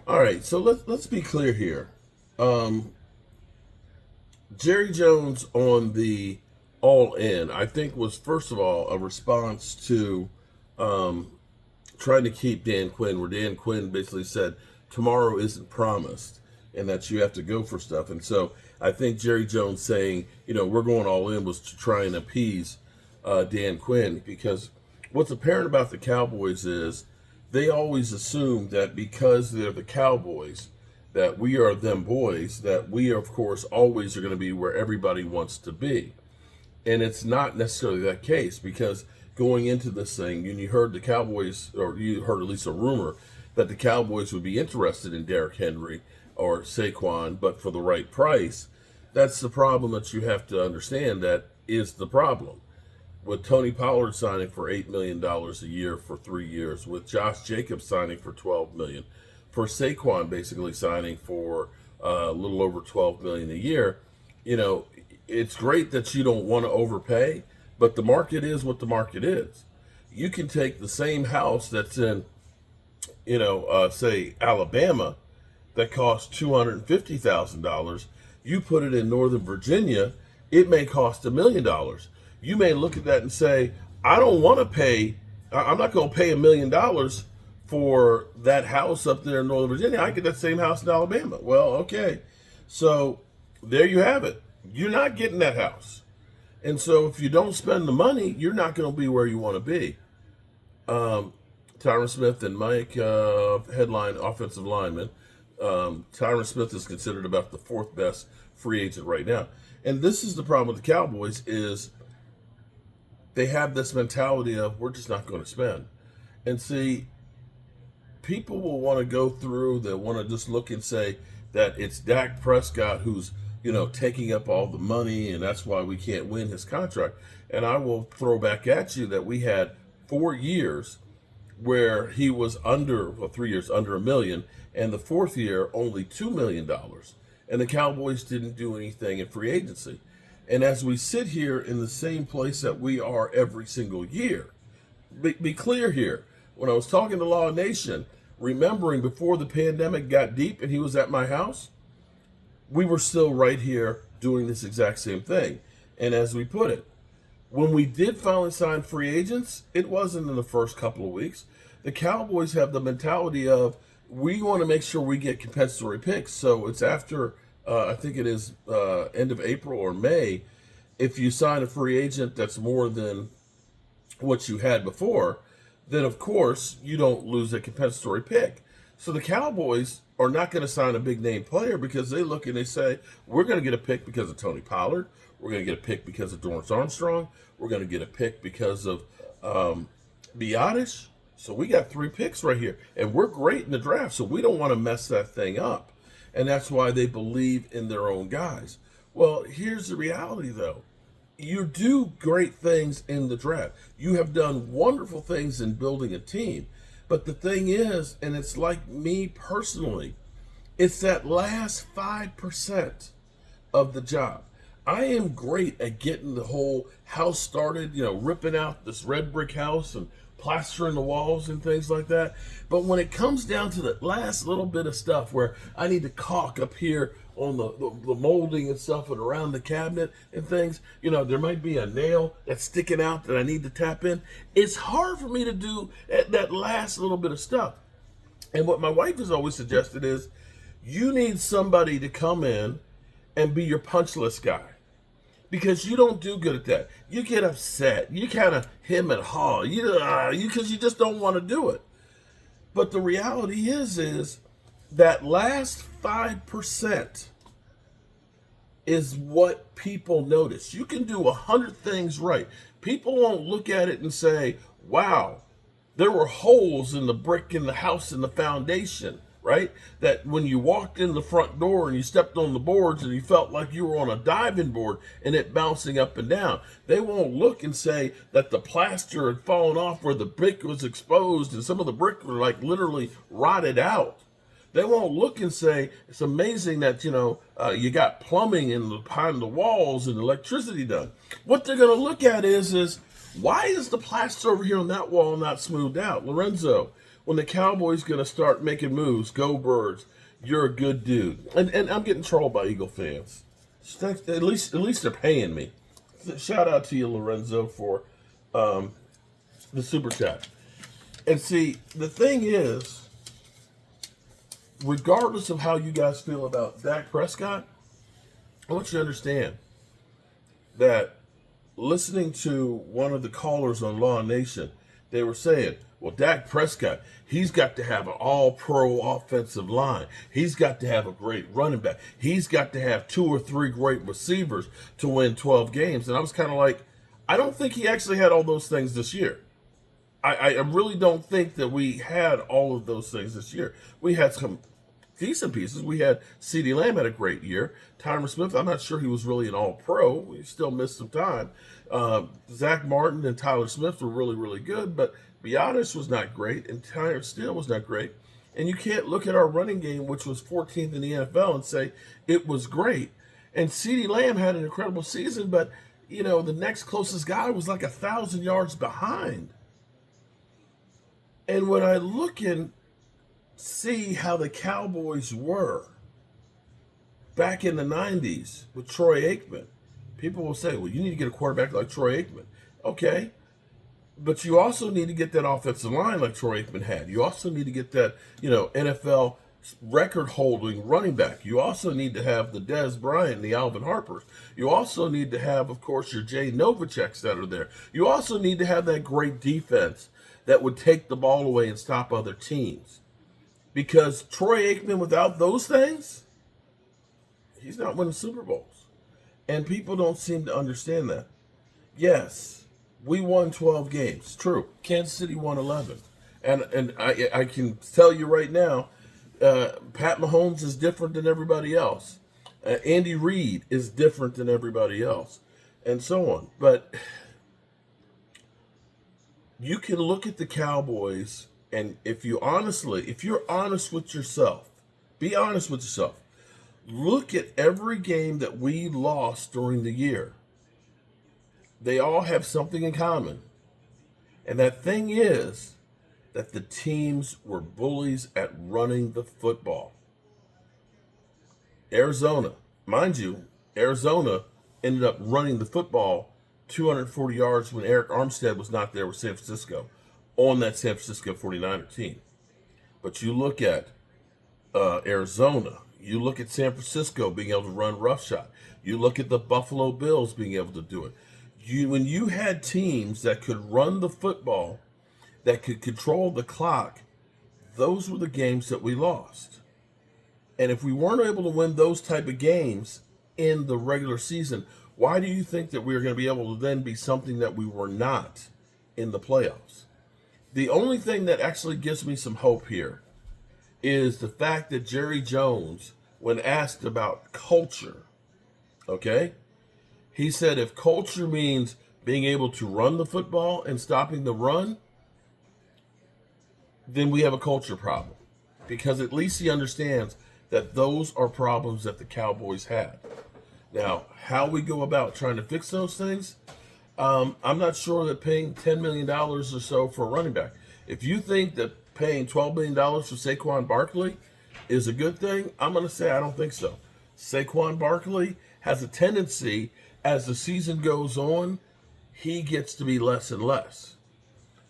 All right, so let's be clear here. Um, Jerry Jones on the All In, I think, was first of all a response to um, trying to keep Dan Quinn, where Dan Quinn basically said tomorrow isn't promised and that you have to go for stuff. And so I think Jerry Jones saying, we're going all in was to try and appease Dan Quinn, because what's apparent about the Cowboys is they always assume that because they're the Cowboys, that we are them boys, that we, of course, always are going to be where everybody wants to be. And it's not necessarily that case, because going into this thing, and you heard the Cowboys, or you heard at least a rumor that the Cowboys would be interested in Derrick Henry or Saquon, but for the right price. That's the problem that you have to understand. That is the problem. With Tony Pollard signing for $8 million a year for 3 years, with Josh Jacobs signing for $12 million, for Saquon basically signing for a little over $12 million a year, it's great that you don't want to overpay, but the market is what the market is. You can take the same house that's in, say Alabama, that costs $250,000. You put it in Northern Virginia, it may cost $1 million. You may look at that and say, I don't want to pay. I'm not going to pay $1 million for that house up there in Northern Virginia. I get that same house in Alabama. Well, okay, so there you have it. You're not getting that house. And so if you don't spend the money, you're not going to be where you want to be. Tyron Smith and Mike, headline offensive lineman. Tyron Smith is considered about the fourth best free agent right now. And this is the problem with the Cowboys is they have this mentality of we're just not going to spend. And see, people will want to go through, they want to just look and say that it's Dak Prescott who's taking up all the money, and that's why we can't win his contract. And I will throw back at you that we had 4 years where he was under, 3 years under $1 million, and the fourth year only $2 million. And the Cowboys didn't do anything in free agency. And as we sit here in the same place that we are every single year, be clear here. When I was talking to Law Nation, remembering before the pandemic got deep and he was at my house, we were still right here doing this exact same thing. And as we put it, when we did finally sign free agents, it wasn't in the first couple of weeks. The Cowboys have the mentality of we want to make sure we get compensatory picks. So it's after, I think it is end of April or May. If you sign a free agent that's more than what you had before, then of course you don't lose a compensatory pick. So the Cowboys are not going to sign a big name player because they look and they say, we're going to get a pick because of Tony Pollard. We're going to get a pick because of Dorrance Armstrong. We're going to get a pick because of Biotish. So we got 3 picks right here. And we're great in the draft, so we don't want to mess that thing up. And that's why they believe in their own guys. Well, here's the reality, though. You do great things in the draft. You have done wonderful things in building a team. But the thing is, and it's like me personally, it's that last 5% of the job. I am great at getting the whole house started, ripping out this red brick house and plastering the walls and things like that. But when it comes down to the last little bit of stuff where I need to caulk up here on the molding and stuff and around the cabinet and things, there might be a nail that's sticking out that I need to tap in. It's hard for me to do that last little bit of stuff. And what my wife has always suggested is you need somebody to come in and be your punch list guy. Because you don't do good at that. You get upset. You kind of hem and haw. Because you just don't want to do it. But the reality is that last 5% is what people notice. You can do 100 things right. People won't look at it and say, wow, there were holes in the brick in the house in the foundation, right? That when you walked in the front door and you stepped on the boards and you felt like you were on a diving board and it bouncing up and down. They won't look and say that the plaster had fallen off where the brick was exposed and some of the brick were like literally rotted out. They won't look and say, it's amazing that, you got plumbing behind the walls and electricity done. What they're going to look at is why is the plaster over here on that wall not smoothed out? Lorenzo, when the Cowboys going to start making moves? Go Birds! You're a good dude. And I'm getting trolled by Eagle fans. At least they're paying me. Shout out to you, Lorenzo, for the super chat. And see, the thing is, regardless of how you guys feel about Dak Prescott, I want you to understand that listening to one of the callers on Law Nation, they were saying, well, Dak Prescott, he's got to have an all-pro offensive line. He's got to have a great running back. He's got to have 2 or 3 great receivers to win 12 games. And I was kind of like, I don't think he actually had all those things this year. I really don't think that we had all of those things this year. We had some decent pieces. We had CeeDee Lamb had a great year. Tyron Smith, I'm not sure he was really an all-pro. We still missed some time. Zach Martin and Tyler Smith were really, really good, but Biotis was not great, and Tyler Steele was not great. And you can't look at our running game, which was 14th in the NFL, and say it was great. And CeeDee Lamb had an incredible season, but, the next closest guy was like 1,000 yards behind. And when I look and see how the Cowboys were back in the 90s with Troy Aikman, people will say, well, you need to get a quarterback like Troy Aikman. Okay. But you also need to get that offensive line like Troy Aikman had. You also need to get that, NFL record-holding running back. You also need to have the Dez Bryant, the Alvin Harpers. You also need to have, of course, your Jay Novaceks that are there. You also need to have that great defense that would take the ball away and stop other teams. Because Troy Aikman, without those things, he's not winning Super Bowls. And people don't seem to understand that. Yes, we won 12 games. True. Kansas City won 11. And I can tell you right now, Pat Mahomes is different than everybody else. Andy Reid is different than everybody else. And so on. But you can look at the Cowboys, and if you're honest with yourself, be honest with yourself. Look at every game that we lost during the year. They all have something in common. And that thing is that the teams were bullies at running the football. Arizona, mind you, Arizona ended up running the football 240 yards when Eric Armstead was not there with San Francisco on that San Francisco 49er team. But you look at Arizona, you look at San Francisco being able to run roughshod. You look at the Buffalo Bills being able to do it. When you had teams that could run the football, that could control the clock, those were the games that we lost. And if we weren't able to win those type of games in the regular season, why do you think that we were going to be able to then be something that we were not in the playoffs? The only thing that actually gives me some hope here is the fact that Jerry Jones, when asked about culture, okay, he said if culture means being able to run the football and stopping the run, then we have a culture problem. Because at least he understands that those are problems that the Cowboys had. Now, how we go about trying to fix those things, I'm not sure that paying $10 million or so for a running back. If you think that paying $12 million for Saquon Barkley is a good thing, I'm going to say I don't think so. Saquon Barkley has a tendency, as the season goes on, he gets to be less and less.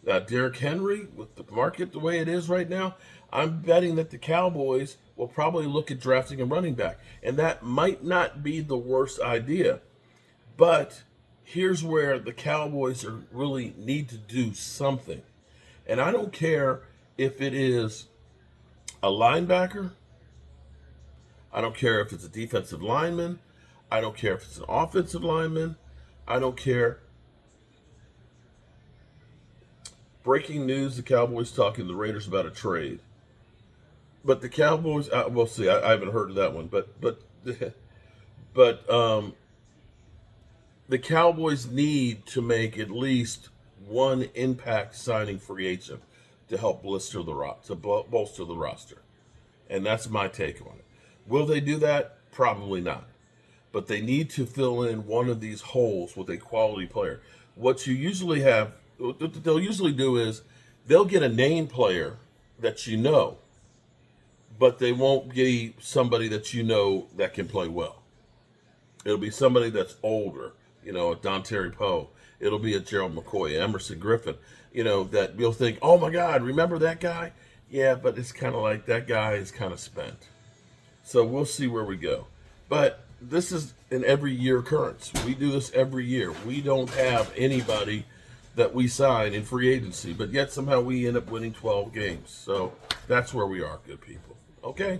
Now, Derrick Henry, with the market the way it is right now, I'm betting that the Cowboys will probably look at drafting a running back. And that might not be the worst idea. But here's where the Cowboys really need to do something. And I don't care if it is a linebacker. I don't care if it's a defensive lineman. I don't care if it's an offensive lineman. I don't care. Breaking news, the Cowboys talking to the Raiders about a trade. But the Cowboys, we'll see. I haven't heard of that one. But the Cowboys need to make at least one impact signing free agent to help bolster the roster. And that's my take on it. Will they do that? Probably not. But they need to fill in one of these holes with a quality player. What they'll usually do is they'll get a name player that you know, but they won't be somebody that you know that can play well. It'll be somebody that's older, a Don Terry Poe. It'll be a Gerald McCoy, Emerson Griffin, that you'll think, oh my God, remember that guy? Yeah, but it's kind of like that guy is kind of spent. So we'll see where we go. But this is an every year occurrence. We do this every year. We don't have anybody that we sign in free agency, but yet somehow we end up winning 12 games. So that's where we are, good people. Okay?